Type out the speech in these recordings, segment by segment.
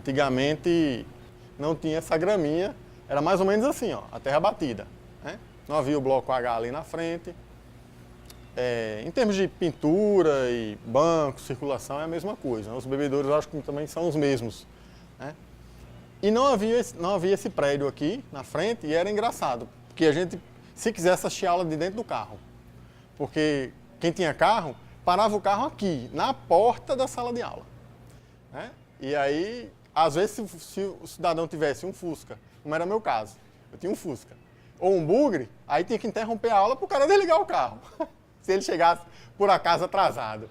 Antigamente não tinha essa graminha, era mais ou menos assim, ó, a terra batida, né? Não havia o bloco H ali na frente. Em termos de pintura e banco, circulação é a mesma coisa, né? Os bebedouros eu acho que também são os mesmos, né? E não havia esse prédio aqui na frente e era engraçado, porque a gente, se quisesse assistir aula de dentro do carro, porque quem tinha carro, parava o carro aqui, na porta da sala de aula, né? E aí, às vezes, se o cidadão tivesse um Fusca, como era o meu caso, eu tinha um Fusca, ou um bugre, aí tinha que interromper a aula para o cara desligar o carro, se ele chegasse, por acaso, atrasado.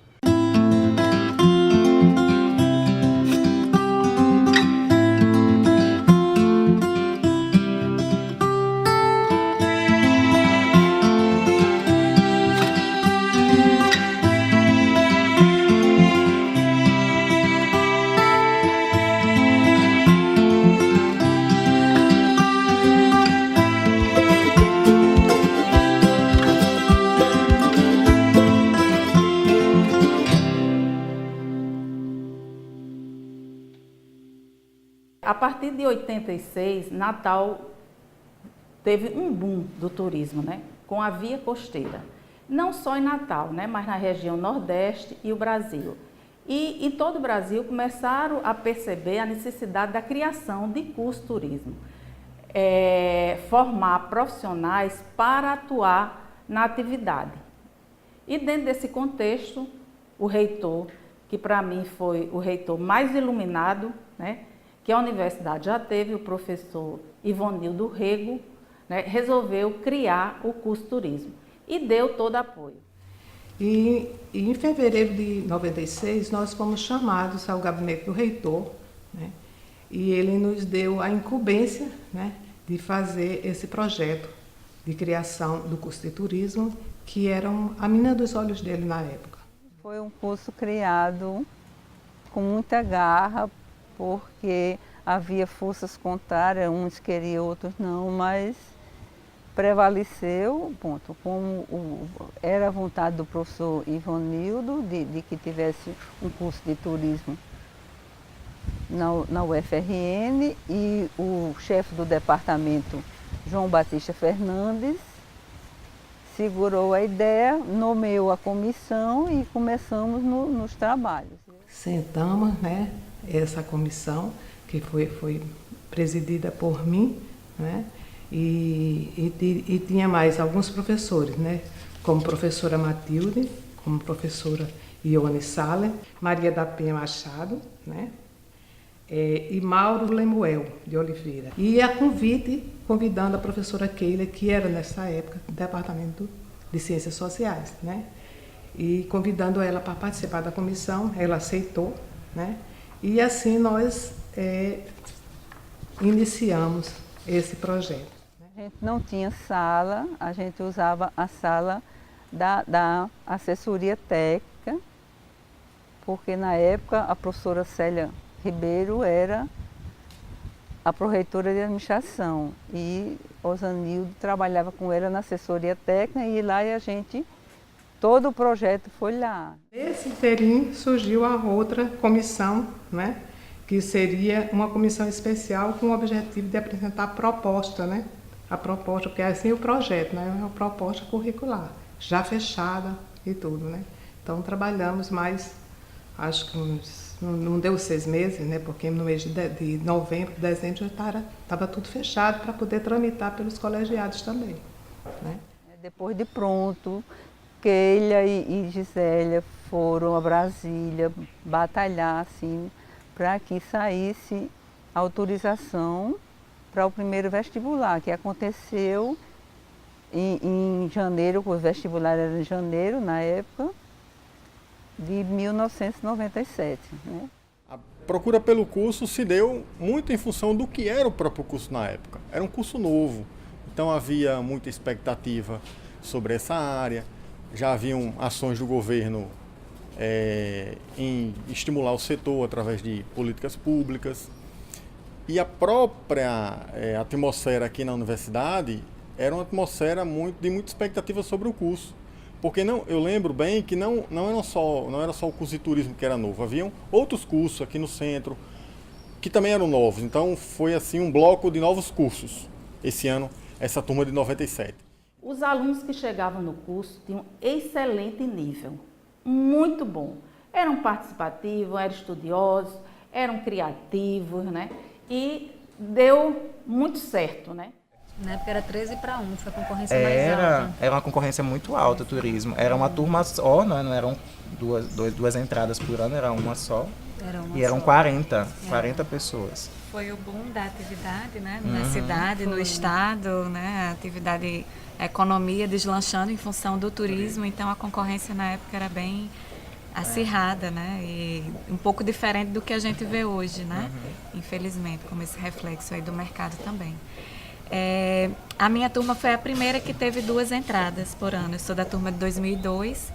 A partir de 86, Natal teve um boom do turismo, né? Com a via costeira. Não só em Natal, né? Mas na região Nordeste e o Brasil. E em todo o Brasil começaram a perceber a necessidade da criação de curso turismo. Formar profissionais para atuar na atividade. E dentro desse contexto, o reitor, que para mim foi o reitor mais iluminado, né? Que a universidade já teve, o professor Ivonildo Rego, né, resolveu criar o curso turismo e deu todo apoio. E em fevereiro de 96, nós fomos chamados ao gabinete do reitor, né, e ele nos deu a incumbência, né, de fazer esse projeto de criação do curso de turismo, que era a menina dos olhos dele na época. Foi um curso criado com muita garra, porque havia forças contrárias, uns queriam, outros não, mas prevaleceu, ponto, como era a vontade do professor Ivonildo de que tivesse um curso de turismo na UFRN, e o chefe do departamento, João Batista Fernandes, segurou a ideia, nomeou a comissão e começamos nos trabalhos. Sentamos, né, essa comissão, que foi presidida por mim, né, e tinha mais alguns professores, né, como professora Matilde, como professora Ione Salem, Maria da Penha Machado, né, e Mauro Lemuel de Oliveira. E convidando a professora Keila, que era nessa época do Departamento de Ciências Sociais, né, e convidando ela para participar da comissão, ela aceitou, né? E assim nós iniciamos esse projeto. A gente não tinha sala, a gente usava a sala da assessoria técnica, porque na época a professora Célia Ribeiro era a proreitora de administração e Osanildo trabalhava com ela na assessoria técnica, e lá todo o projeto foi lá. Nesse inteirinho surgiu a outra comissão, né, que seria uma comissão especial com o objetivo de apresentar a proposta, né, a proposta, porque é assim o projeto, né, é uma proposta curricular, já fechada e tudo, né. Então trabalhamos mais, acho que não deu 6 meses, né, porque no mês de novembro, dezembro já estava tudo fechado para poder tramitar pelos colegiados também, né. Depois de pronto, Keila e Gisélia foram a Brasília batalhar assim, para que saísse a autorização para o primeiro vestibular, que aconteceu em janeiro, o vestibular era em janeiro, na época, de 1997. Né? A procura pelo curso se deu muito em função do que era o próprio curso na época. Era um curso novo, então havia muita expectativa sobre essa área. Já haviam ações do governo em estimular o setor através de políticas públicas. E a própria atmosfera aqui na universidade era uma atmosfera de muita expectativa sobre o curso. Porque eu lembro bem que não era só o curso de turismo que era novo, haviam outros cursos aqui no centro, que também eram novos. Então foi assim um bloco de novos cursos esse ano, essa turma de 97. Os alunos que chegavam no curso tinham excelente nível, muito bom. Eram participativos, eram estudiosos, eram criativos, né? E deu muito certo, né? Na época era 13-1, foi a concorrência mais alta. Era uma concorrência muito alta, o turismo. Era uma turma só, não eram duas entradas por ano, era uma só. E eram 40 pessoas. Foi o boom da atividade, né? Na cidade, no estado, né? A atividade, a economia deslanchando em função do turismo, então a concorrência na época era bem acirrada, né? E um pouco diferente do que a gente vê hoje, né? Infelizmente, como esse reflexo aí do mercado também. A minha turma foi a primeira que teve 2 entradas por ano. Eu sou da turma de 2002.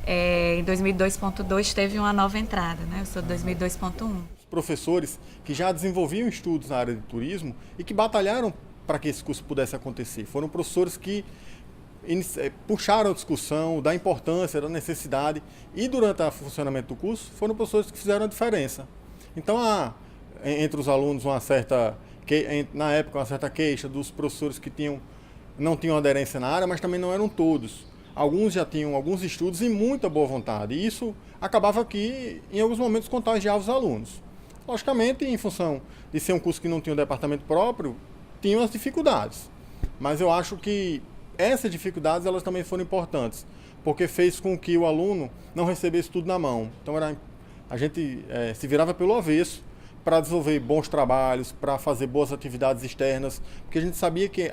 Em 2002.2 teve uma nova entrada, né? Eu sou de 2002.1. Professores que já desenvolviam estudos na área de turismo e que batalharam para que esse curso pudesse acontecer. Foram professores que puxaram a discussão da importância, da necessidade e durante o funcionamento do curso foram professores que fizeram a diferença. Então há entre os alunos na época uma certa queixa dos professores que não tinham aderência na área, mas também não eram todos. Alguns já tinham alguns estudos e muita boa vontade. E isso acabava que, em alguns momentos, contagiava os alunos. Logicamente, em função de ser um curso que não tinha um departamento próprio, tinham as dificuldades. Mas eu acho que essas dificuldades elas também foram importantes, porque fez com que o aluno não recebesse tudo na mão. Então a gente se virava pelo avesso para desenvolver bons trabalhos, para fazer boas atividades externas, porque a gente sabia que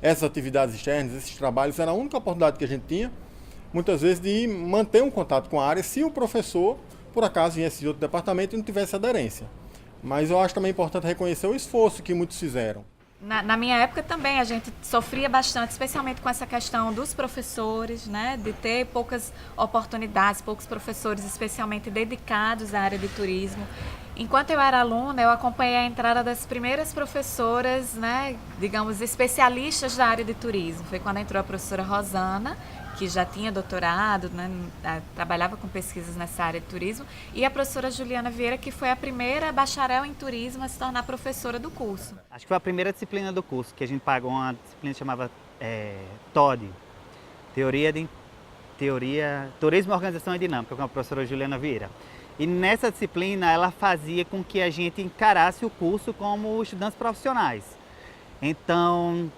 essas atividades externas, esses trabalhos, era a única oportunidade que a gente tinha, muitas vezes, de manter um contato com a área se o professor, por acaso, viesse de outro departamento e não tivesse aderência. Mas eu acho também importante reconhecer o esforço que muitos fizeram. Na minha época também a gente sofria bastante, especialmente com essa questão dos professores, né, de ter poucas oportunidades, poucos professores especialmente dedicados à área de turismo. Enquanto eu era aluna, eu acompanhei a entrada das primeiras professoras, né, digamos, especialistas da área de turismo. Foi quando entrou a professora Rosana, que já tinha doutorado, né, trabalhava com pesquisas nessa área de turismo, e a professora Juliana Vieira, que foi a primeira bacharel em turismo a se tornar professora do curso. Acho que foi a primeira disciplina do curso, que a gente pagou uma disciplina que chamava TOD, Turismo, Organização e Dinâmica, com a professora Juliana Vieira. E nessa disciplina ela fazia com que a gente encarasse o curso como estudantes profissionais. Então,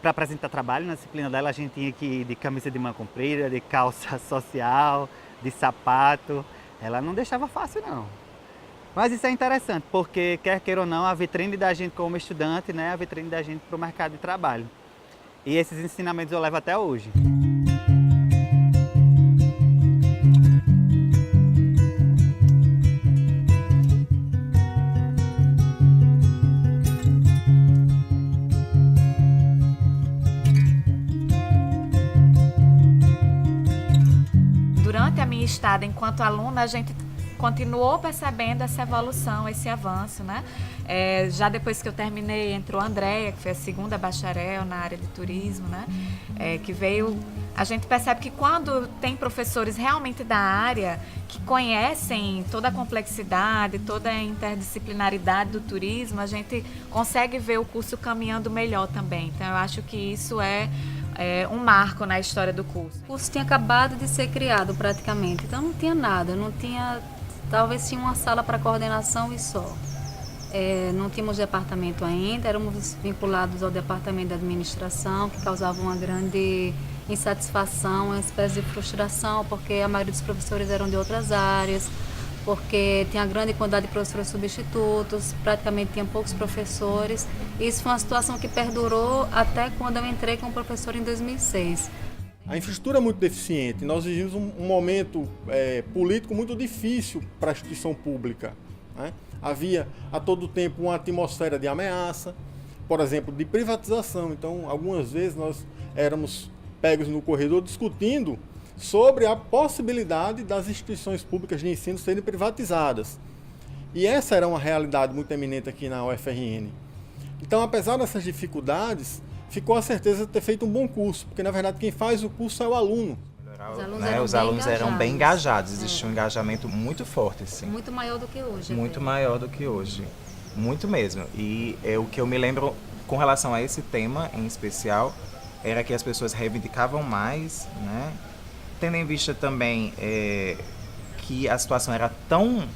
para apresentar trabalho na disciplina dela, a gente tinha que ir de camisa de manga comprida, de calça social, de sapato. Ela não deixava fácil, não. Mas isso é interessante, porque, quer queira ou não, a vitrine da gente como estudante, né, a vitrine da gente para o mercado de trabalho. E esses ensinamentos eu levo até hoje. Durante a minha estada enquanto aluna, a gente continuou percebendo essa evolução, esse avanço, né? Já depois que eu terminei, entrou a Andréia, que foi a segunda bacharel na área de turismo, né? Que veio... A gente percebe que quando tem professores realmente da área, que conhecem toda a complexidade, toda a interdisciplinaridade do turismo, a gente consegue ver o curso caminhando melhor também. Então, eu acho que isso é um marco na história do curso. O curso tinha acabado de ser criado praticamente, então não tinha nada, talvez tinha uma sala para coordenação e só. Não tínhamos departamento ainda, éramos vinculados ao departamento de administração, que causava uma grande insatisfação, uma espécie de frustração, porque a maioria dos professores eram de outras áreas, porque tinha grande quantidade de professores substitutos, praticamente tinha poucos professores. Isso foi uma situação que perdurou até quando eu entrei como professor em 2006. A infraestrutura é muito deficiente. Nós vivemos um momento político muito difícil para a instituição pública, né? Havia a todo tempo uma atmosfera de ameaça, por exemplo, de privatização. Então, algumas vezes nós éramos pegos no corredor discutindo sobre a possibilidade das instituições públicas de ensino serem privatizadas. E essa era uma realidade muito eminente aqui na UFRN. Então, apesar dessas dificuldades, ficou a certeza de ter feito um bom curso, porque, na verdade, quem faz o curso é o aluno. Os alunos eram bem engajados, existia um engajamento muito forte, assim. Muito maior do que hoje. Muito maior do que hoje, muito mesmo. E o que eu me lembro com relação a esse tema em especial era que as pessoas reivindicavam mais, né? Tendo em vista também que a situação era tão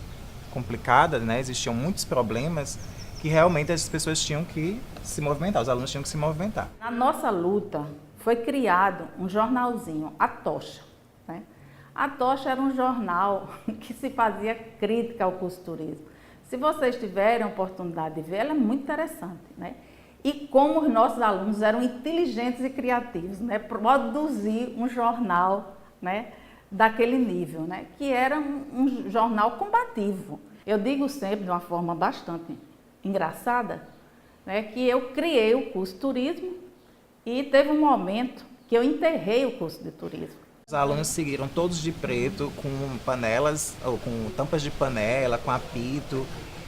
complicada, né? Existiam muitos problemas que realmente as pessoas tinham que se movimentar, os alunos tinham que se movimentar. Na nossa luta foi criado um jornalzinho, A Tocha, né? A Tocha era um jornal que se fazia crítica ao curso de turismo. Se vocês tiverem a oportunidade de ver, ela é muito interessante, né? E como os nossos alunos eram inteligentes e criativos, né? Produzir um jornal, né? Daquele nível, né? Que era um jornal combativo. Eu digo sempre de uma forma bastante engraçada, né? Que eu criei o curso de turismo e teve um momento que eu enterrei o curso de turismo. Os alunos seguiram todos de preto, com panelas, ou com tampas de panela, com apito,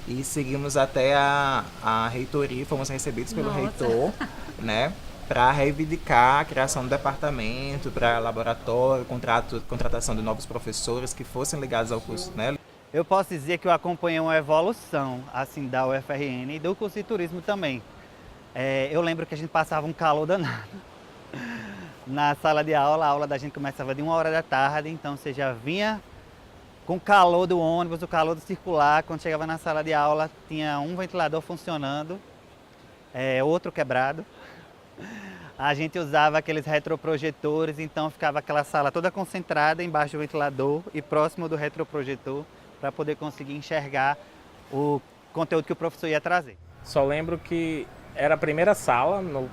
e seguimos até a reitoria, fomos recebidos pelo reitor, né, para reivindicar a criação do departamento, para laboratório, contratação de novos professores que fossem ligados ao curso, né. Eu posso dizer que eu acompanhei uma evolução assim, da UFRN e do curso de turismo também. Eu lembro que a gente passava um calor danado. Na sala de aula, a aula da gente começava de 1h da tarde, então você já vinha com o calor do ônibus, o calor do circular. Quando chegava na sala de aula, tinha um ventilador funcionando, outro quebrado. A gente usava aqueles retroprojetores, então ficava aquela sala toda concentrada embaixo do ventilador e próximo do retroprojetor para poder conseguir enxergar o conteúdo que o professor ia trazer. Só lembro que era a primeira sala, no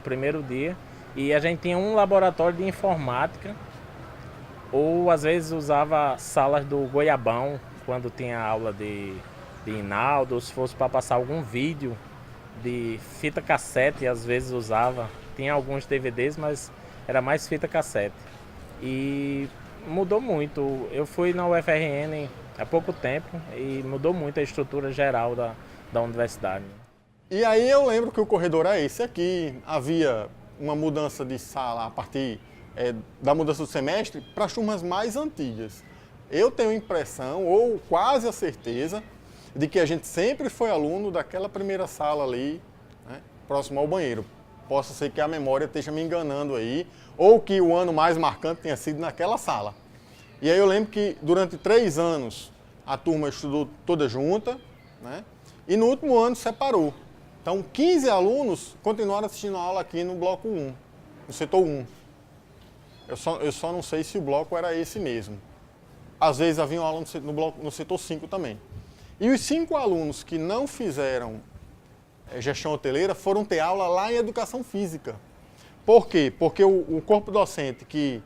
primeiro dia, e a gente tinha um laboratório de informática, ou às vezes usava salas do Goiabão, quando tinha aula de Inaldo, ou se fosse para passar algum vídeo de fita cassete, às vezes usava. Tinha alguns DVDs, mas era mais fita cassete. E mudou muito. Eu fui na UFRN há pouco tempo e mudou muito a estrutura geral da universidade. E aí eu lembro que o corredor é esse aqui, havia uma mudança de sala a partir da mudança do semestre para as turmas mais antigas. Eu tenho a impressão, ou quase a certeza, de que a gente sempre foi aluno daquela primeira sala ali, né, próximo ao banheiro. Possa ser que a memória esteja me enganando aí, ou que o ano mais marcante tenha sido naquela sala. E aí eu lembro que durante 3 anos a turma estudou toda junta, né, e no último ano separou. Então 15 alunos continuaram assistindo a aula aqui no bloco 1, no setor 1. Eu só não sei se o bloco era esse mesmo. Às vezes havia um aluno no setor 5 também. E os 5 alunos que não fizeram gestão hoteleira foram ter aula lá em educação física. Por quê? Porque o corpo docente que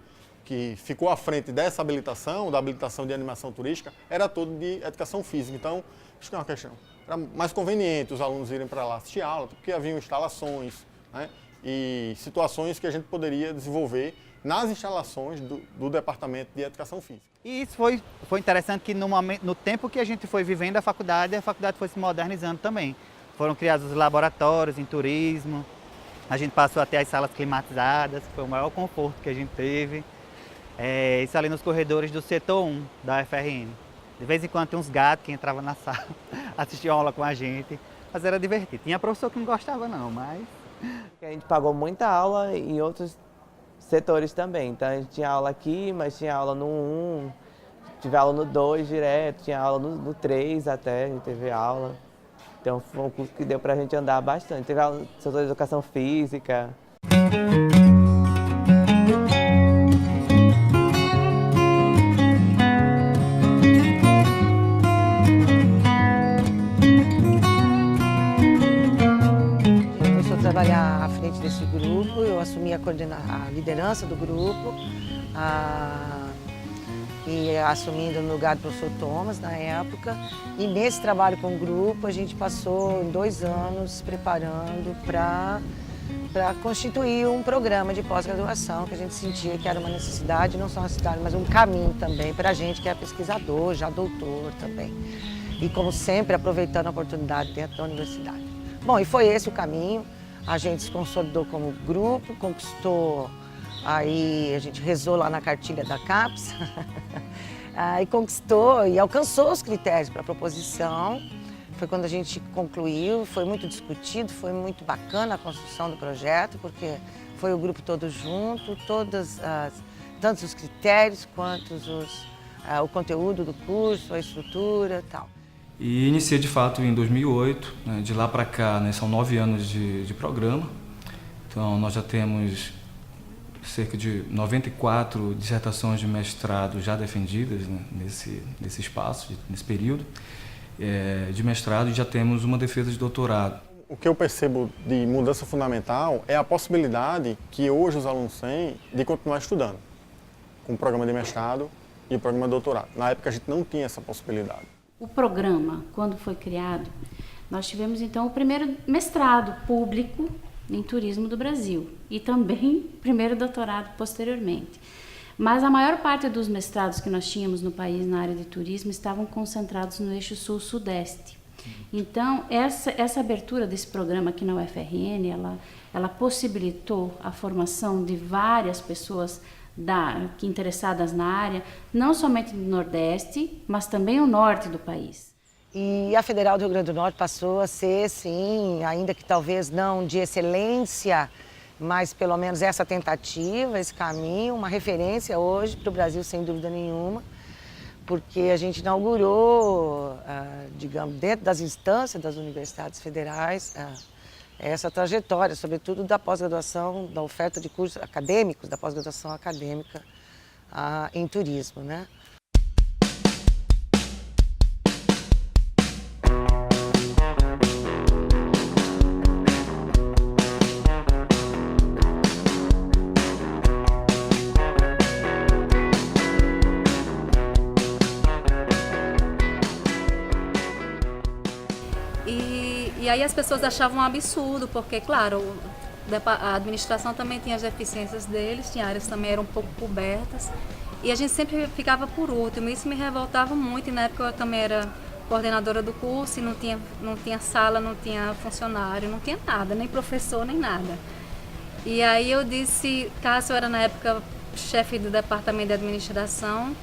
ficou à frente dessa habilitação, da habilitação de animação turística, era todo de educação física. Então, acho que é uma questão. Era mais conveniente os alunos irem para lá assistir aula, porque haviam instalações, né, e situações que a gente poderia desenvolver nas instalações do Departamento de Educação Física. E isso foi interessante que no tempo que a gente foi vivendo a faculdade foi se modernizando também. Foram criados os laboratórios em turismo, a gente passou até as salas climatizadas, que foi o maior conforto que a gente teve. Isso ali nos corredores do setor 1 da UFRN. De vez em quando tem uns gatos que entravam na sala, assistiam aula com a gente, mas era divertido. Tinha professor que não gostava não, mas... A gente pagou muita aula em outros setores também. Então a gente tinha aula aqui, mas tinha aula no 1, tive aula no 2 direto, tinha aula no 3 até, a gente teve aula. Então foi um curso que deu pra gente andar bastante. Teve aula no setor de educação física. Trabalhar à frente desse grupo, eu assumi a liderança do grupo e assumindo no lugar do professor Thomas na época. E nesse trabalho com o grupo a gente passou 2 anos se preparando para constituir um programa de pós-graduação que a gente sentia que era uma necessidade, não só uma necessidade, mas um caminho também para a gente que é pesquisador, já doutor também. E como sempre, aproveitando a oportunidade dentro da universidade. Bom, e foi esse o caminho. A gente se consolidou como grupo, conquistou Aí a gente rezou lá na cartilha da CAPES, aí conquistou e alcançou os critérios para a proposição. Foi quando a gente concluiu, foi muito discutido, foi muito bacana a construção do projeto, porque foi o grupo todo junto, tanto os critérios quanto o conteúdo do curso, a estrutura e tal. E iniciei de fato em 2008, né? De lá para cá, né, são 9 anos de programa, então nós já temos cerca de 94 dissertações de mestrado já defendidas, né, nesse espaço, nesse período de mestrado, e já temos uma defesa de doutorado. O que eu percebo de mudança fundamental é a possibilidade que hoje os alunos têm de continuar estudando com o programa de mestrado e o programa de doutorado. Na época a gente não tinha essa possibilidade. O programa, quando foi criado, nós tivemos então o primeiro mestrado público em turismo do Brasil e também primeiro doutorado posteriormente. Mas a maior parte dos mestrados que nós tínhamos no país na área de turismo estavam concentrados no eixo sul-sudeste. Então, essa abertura desse programa aqui na UFRN, ela possibilitou a formação de várias pessoas que interessadas na área, não somente do Nordeste, mas também o Norte do país. E a Federal do Rio Grande do Norte passou a ser, sim, ainda que talvez não de excelência, mas pelo menos essa tentativa, esse caminho, uma referência hoje para o Brasil, sem dúvida nenhuma, porque a gente inaugurou, digamos, dentro das instâncias das universidades federais, essa trajetória, sobretudo da pós-graduação, da oferta de cursos acadêmicos, da pós-graduação acadêmica em turismo, né? E aí as pessoas achavam um absurdo, porque, claro, a administração também tinha as deficiências deles, tinha áreas que também eram um pouco cobertas, e a gente sempre ficava por último. Isso me revoltava muito, e na época eu também era coordenadora do curso, e não tinha sala, não tinha funcionário, não tinha nada, nem professor, nem nada. E aí eu disse, Cássio era na época chefe do departamento de administração,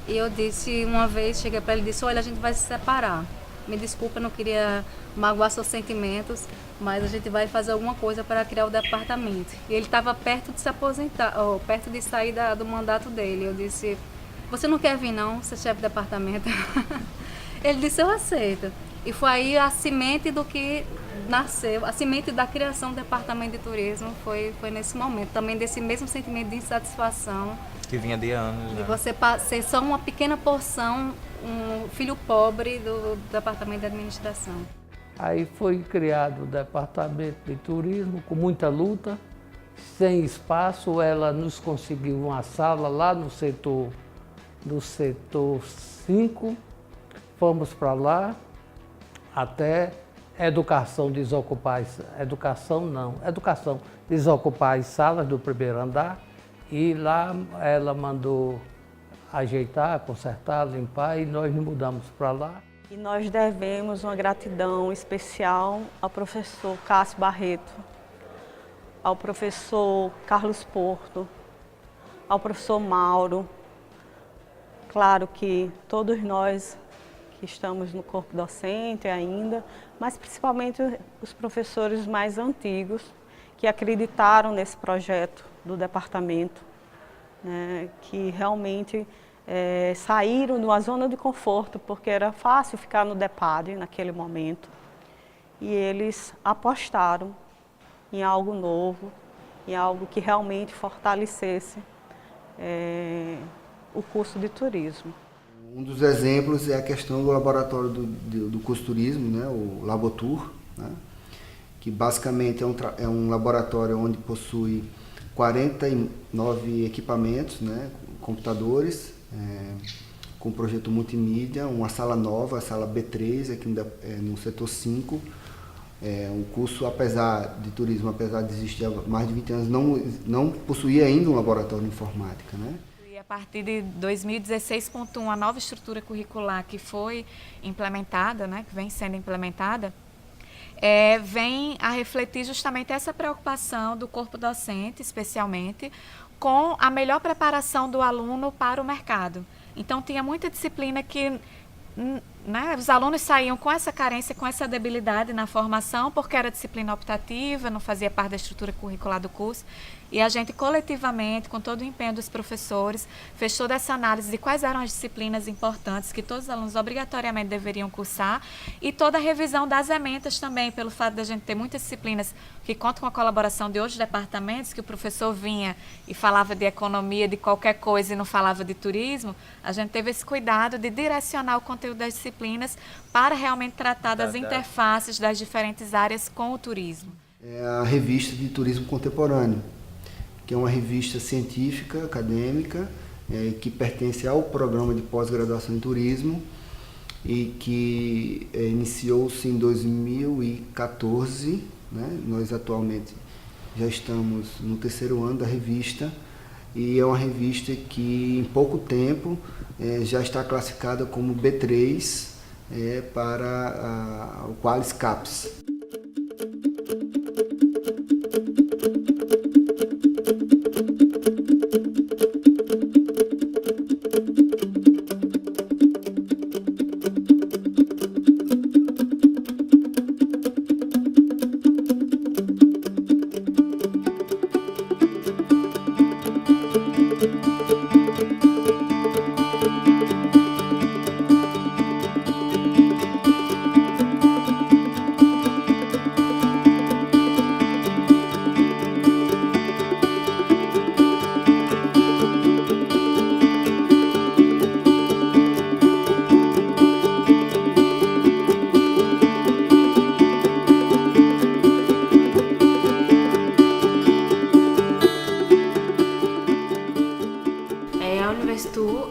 e eu disse uma vez, cheguei para ele e disse, olha, a gente vai se separar. Me desculpa, não queria magoar seus sentimentos, mas a gente vai fazer alguma coisa para criar o departamento. E ele estava perto de se aposentar, perto de sair do mandato dele. Eu disse, você não quer vir não, ser chefe de departamento? Ele disse, eu aceito. E foi aí a semente do que nasceu, a semente da criação do departamento de turismo foi nesse momento. Também desse mesmo sentimento de insatisfação. Que vinha de anos, né? De você ser só uma pequena porção, um filho pobre do departamento de administração. Aí foi criado o departamento de turismo com muita luta, sem espaço. Ela nos conseguiu uma sala lá no setor 5, fomos para lá até educação desocupar as salas do primeiro andar, e lá ela mandou ajeitar, consertar, limpar, e nós nos mudamos para lá. E nós devemos uma gratidão especial ao professor Cássio Barreto, ao professor Carlos Porto, ao professor Mauro. Claro que todos nós que estamos no corpo docente ainda, mas principalmente os professores mais antigos que acreditaram nesse projeto do departamento, né, que realmente saíram de uma zona de conforto, porque era fácil ficar no DEPAD naquele momento, e eles apostaram em algo novo, em algo que realmente fortalecesse o curso de turismo. Um dos exemplos é a questão do laboratório do curso de turismo, né, o Labotur, né, que basicamente é um laboratório onde possui 49 equipamentos, né, computadores, com projeto multimídia, uma sala nova, a sala B3, aqui no setor 5. O curso, apesar de turismo, apesar de existir há mais de 20 anos, não possuía ainda um laboratório de informática, né? E a partir de 2016.1, a nova estrutura curricular que foi implementada, né, que vem sendo implementada, vem a refletir justamente essa preocupação do corpo docente, especialmente, com a melhor preparação do aluno para o mercado. Então, tinha muita disciplina que, né, os alunos saíam com essa carência, com essa debilidade na formação, porque era disciplina optativa, não fazia parte da estrutura curricular do curso. E a gente, coletivamente, com todo o empenho dos professores, fez toda essa análise de quais eram as disciplinas importantes que todos os alunos obrigatoriamente deveriam cursar e toda a revisão das ementas também, pelo fato de a gente ter muitas disciplinas que contam com a colaboração de outros departamentos, que o professor vinha e falava de economia, de qualquer coisa e não falava de turismo. A gente teve esse cuidado de direcionar o conteúdo das disciplinas para realmente tratar das interfaces das diferentes áreas com o turismo. É a revista de turismo contemporâneo, que é uma revista científica, acadêmica, que pertence ao programa de pós-graduação em turismo e que iniciou-se em 2014, né? Nós atualmente já estamos no terceiro ano da revista e é uma revista que em pouco tempo já está classificada como B3 para o Qualis CAPES.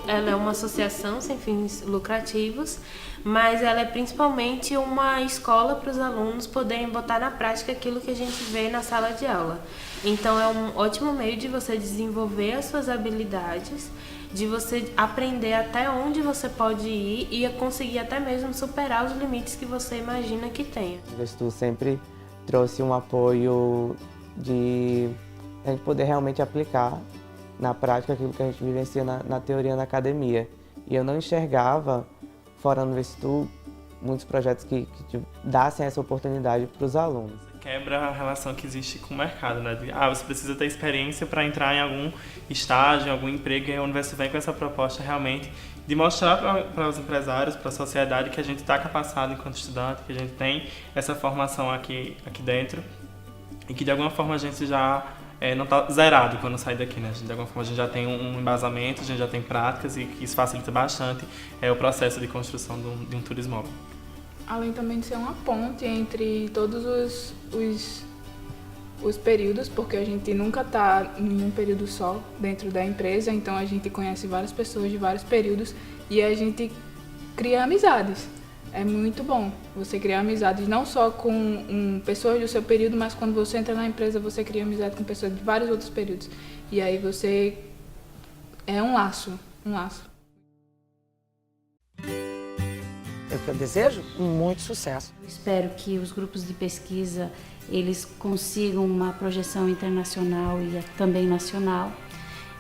Ela é uma associação sem fins lucrativos, mas ela é principalmente uma escola para os alunos poderem botar na prática aquilo que a gente vê na sala de aula. Então é um ótimo meio de você desenvolver as suas habilidades, de você aprender até onde você pode ir e conseguir até mesmo superar os limites que você imagina que tenha. O Investu sempre trouxe um apoio de a gente poder realmente aplicar na prática aquilo que a gente vivencia na teoria na academia. E eu não enxergava, fora do Investu, muitos projetos que dassem essa oportunidade para os alunos. Quebra a relação que existe com o mercado, né? Você precisa ter experiência para entrar em algum estágio, em algum emprego, e a Universo vem com essa proposta realmente de mostrar para os empresários, para a sociedade, que a gente está capacitado enquanto estudante, que a gente tem essa formação aqui dentro e que de alguma forma a gente já não está zerado quando sai daqui, né? De alguma forma a gente já tem um embasamento, a gente já tem práticas e isso facilita bastante o processo de construção de um turismóvel. Além também de ser uma ponte entre todos os períodos, porque a gente nunca está em um período só dentro da empresa, então a gente conhece várias pessoas de vários períodos e a gente cria amizades. É muito bom você criar amizades não só com pessoas do seu período, mas quando você entra na empresa você cria amizade com pessoas de vários outros períodos. E aí você é um laço. É o que eu desejo? Muito sucesso. Espero que os grupos de pesquisa eles consigam uma projeção internacional e também nacional.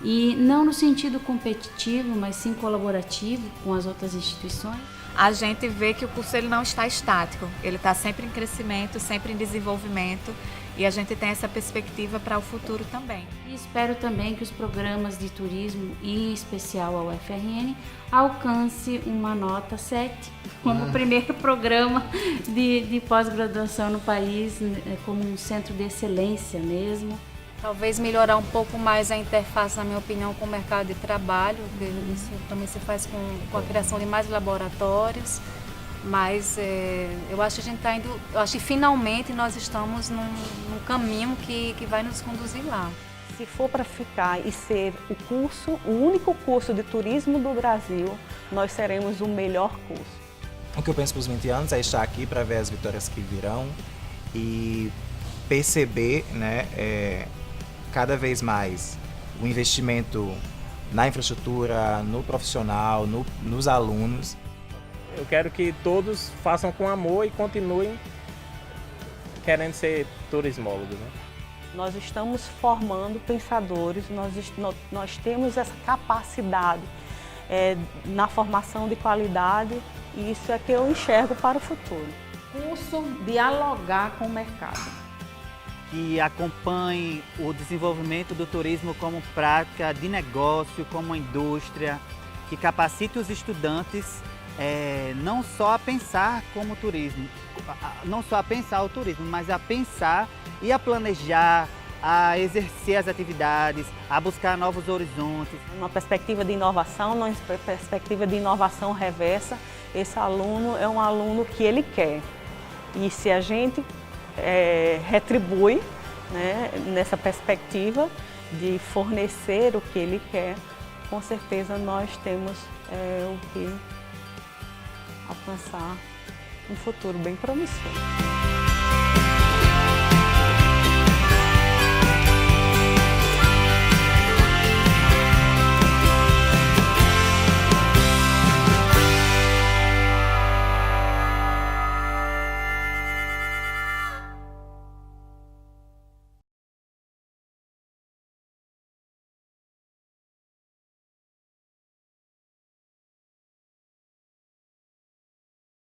E não no sentido competitivo, mas sim colaborativo com as outras instituições. A gente vê que o curso ele não está estático, ele está sempre em crescimento, sempre em desenvolvimento e a gente tem essa perspectiva para o futuro também. E espero também que os programas de turismo, e em especial a UFRN, alcance uma nota 7, como o primeiro programa de pós-graduação no país, como um centro de excelência mesmo. Talvez melhorar um pouco mais a interface, na minha opinião, com o mercado de trabalho. Isso também se faz com a criação de mais laboratórios. Mas eu acho que a gente está indo, eu acho que finalmente nós estamos num caminho que vai nos conduzir lá. Se for para ficar e ser o único curso de turismo do Brasil, nós seremos o melhor curso. O que eu penso para os 20 anos é estar aqui para ver as vitórias que virão e perceber, né, cada vez mais o investimento na infraestrutura, no profissional, nos alunos. Eu quero que todos façam com amor e continuem querendo ser turismólogos, né? Nós estamos formando pensadores, nós temos essa capacidade na formação de qualidade e isso é que eu enxergo para o futuro. Curso dialogar com o mercado. Que acompanhe o desenvolvimento do turismo como prática de negócio, como indústria, que capacite os estudantes não só a pensar como turismo, não só a pensar o turismo, mas a pensar e a planejar, a exercer as atividades, a buscar novos horizontes. Uma perspectiva de inovação, uma perspectiva de inovação reversa, esse aluno é um aluno que ele quer. E se a gente retribui, né, nessa perspectiva de fornecer o que ele quer, com certeza nós temos o que alcançar um futuro bem promissor.